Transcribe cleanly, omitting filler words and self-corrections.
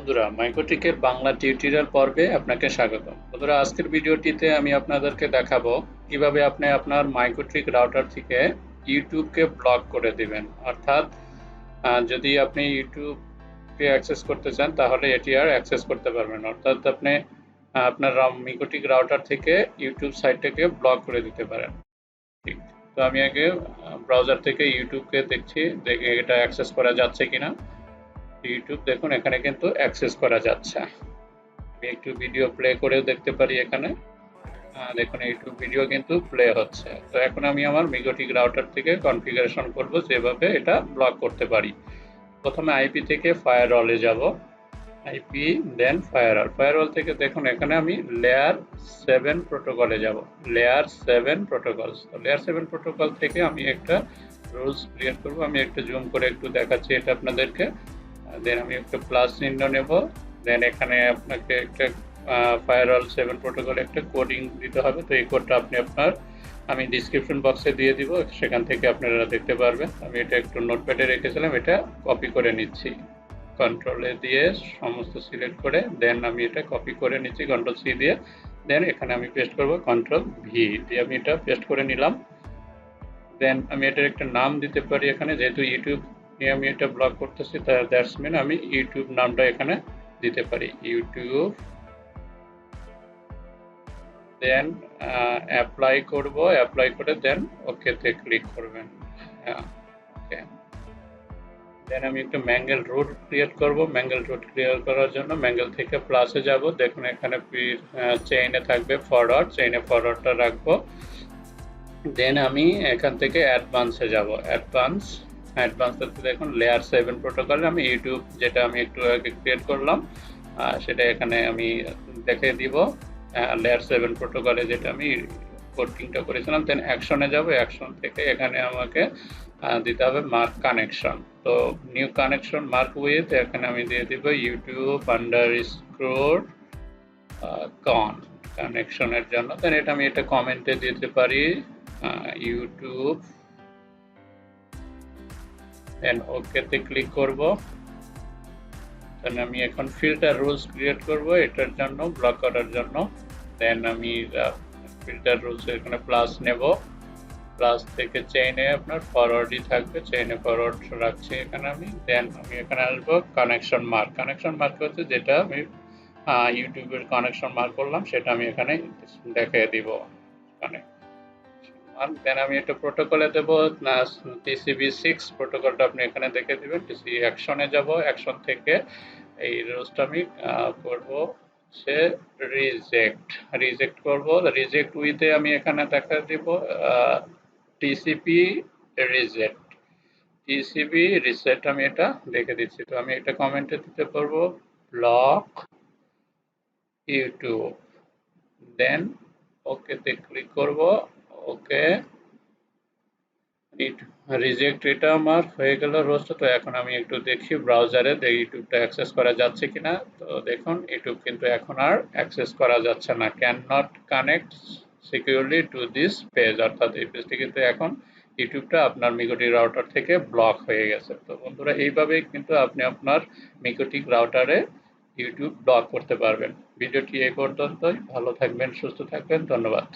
বন্ধুরা, মাইক্রোটিকের বাংলা টিউটোরিয়াল পর্বে আপনাকে স্বাগতম। বন্ধুরা, আজকের ভিডিওটিতে আমি আপনাদেরকে দেখাবো কিভাবে আপনি আপনার মাইক্রোটিক রাউটার থেকে ইউটিউবকে ব্লক করে দিবেন। অর্থাৎ যদি আপনি ইউটিউবকে অ্যাক্সেস করতে চান তাহলে এটি আর অ্যাক্সেস করতে পারবেন না। অর্থাৎ আপনি আপনার মাইক্রোটিক রাউটার থেকে ইউটিউব সাইটটাকে ব্লক করে দিতে পারেন। ঠিক, তো আমি আগে ব্রাউজার থেকে ইউটিউবকে দেখছি, দেখে এটা অ্যাক্সেস করা যাচ্ছে কিনা। ইউটিউব দেখুন এখানে কিন্তু অ্যাক্সেস করা যাচ্ছে। আমি একটু ভিডিও প্লে করেও দেখতে পারি এখানে। দেখুন ইউটিউব ভিডিও কিন্তু প্লে হচ্ছে। তো এখন আমি আমার মিক্রোটিক রাউটার থেকে কনফিগারেশন করব যেভাবে এটা ব্লক করতে পারি। প্রথমে আইপি থেকে ফায়ারওয়ালে যাব। আইপি দেন ফায়ারওয়াল। ফায়ারওয়াল থেকে দেখুন এখানে আমি লেয়ার 7 প্রোটোকলে যাব। Layer 7 protocol. তো লেয়ার 7 প্রোটোকল থেকে আমি একটা রুলস ক্রিয়েট করব। আমি একটু জুম করে একটু দেখাচ্ছি এটা আপনাদেরকে। দেন আমি একটা প্লাস চিহ্ন নেব। দেন এখানে আপনাকে একটা ফায়ারওয়াল 7 প্রোটোকল একটা কোডিং দিতে হবে। তো এই কোডটা আপনি আমি ডিসক্রিপশন বক্সে দিয়ে দিব, সেখান থেকে আপনারা দেখতে পারবেন। আমি এটা একটু নোটপ্যাডে রেখেছিলাম, এটা কপি করে নিচ্ছি। কন্ট্রোলে দিয়ে সমস্ত সিলেক্ট করে দেন আমি এটা কপি করে নিচ্ছি কন্ট্রোল সি দিয়ে। দেন এখানে আমি পেস্ট করব কন্ট্রোল ভি দিয়ে। আমি এটা পেস্ট করে নিলাম। দেন আমি এটার একটা নাম দিতে পারি এখানে, যেহেতু ইউটিউব নিয়ে আমি এটা ব্লগ করতেছি, দ্যাটস মিন আমি ইউটিউব নামটা এখানে দিতে পারি, ইউটিউব। দেন অ্যাপ্লাই করব, অ্যাপ্লাই করে দেন ওকেতে ক্লিক করবেন। ওকে। দেন আমি একটা ম্যাঙ্গেল রুট ক্রিয়েট করব। ম্যাঙ্গেল রুট ক্রিয়েট করার জন্য ম্যাঙ্গেল থেকে প্লাসে যাব। দেখুন এখানে চেইনে থাকবে ফরওয়ার্ড, চেইনে ফরওয়ার্ডটা রাখবো। দেন আমি এখান থেকে অ্যাডভান্সে যাব। অ্যাডভান্সে দেখুন লেয়ার 7 প্রোটোকলে আমি ইউটিউব যেটা আমি একটু আগে ক্রিয়েট করলাম সেটা এখানে আমি দেখিয়ে দিব। লেয়ার 7 প্রোটোকলে যেটা আমি কোডিংটা করেছিলাম। দেন অ্যাকশনে যাব। অ্যাকশন থেকে এখানে আমাকে দিতে হবে মার্ক কানেকশন। তো নিউ কানেকশন মার্ক উইথ, এখানে আমি দিয়ে দিব ইউটিউব আন্ডারস্কোর কন কানেকশনের জন্য। দেন এটা আমি এটা কমেন্টে দিতে পারি ইউটিউব। দেন ওকেতে ক্লিক করব। দেন আমি এখন ফিল্টার রুলস ক্রিয়েট করব এটার জন্য, ব্লক করার জন্য। দেন আমি ফিল্টার রুলস এখানে প্লাস নেব। প্লাস থেকে চেইনে আপনার ফরওয়ার্ডই থাকবে, চেইনে ফরওয়ার্ড রাখছি এখানে আমি। দেন আমি এখানে আসবো কানেকশন মার্ক। কানেকশন মার্ক হচ্ছে যেটা আমি ইউটিউবের কানেকশন মার্ক করলাম সেটা আমি এখানে দেখিয়ে দিব। দেন আমি একটা প্রোটোকলে দেব TCP/6 প্রোটোকলটা আপনি এখানে দেখে দিবেন। টিসি অ্যাকশনে যাব। অ্যাকশন থেকে এই রুলসটা আমি করব সে রিজেক্ট করব। রিজেক্ট উইথে আমি এখানে দেখা দিব টিসিপি রিসেট আমি এটা দেখে দিচ্ছি। তো আমি এটা কমেন্টে দিতে পারবো ব্লক ইউটিউব। দেন ওকেতে ক্লিক করব। ওকে, রিজেক্ট এটা আমার হয়ে গেল রোস্ট। তো এখন আমি একটু দেখি ব্রাউজারে ইউটিউবটা অ্যাক্সেস করা যাচ্ছে কিনা। তো দেখুন ইউটিউব কিন্তু এখন আর অ্যাক্সেস করা যাচ্ছে না। Can not connect securely to this page, অর্থাৎ এই পেজটি কিন্তু এখন ইউটিউবটা আপনার মিক্রোটিক রাউটার থেকে ব্লক হয়ে গেছে। তো বন্ধুরা, এইভাবেই কিন্তু আপনি আপনার মিক্রোটিক রাউটারে ইউটিউব ব্লক করতে পারবেন। ভিডিওটি এই পর্যন্তই। ভালো থাকবেন, সুস্থ থাকবেন। ধন্যবাদ।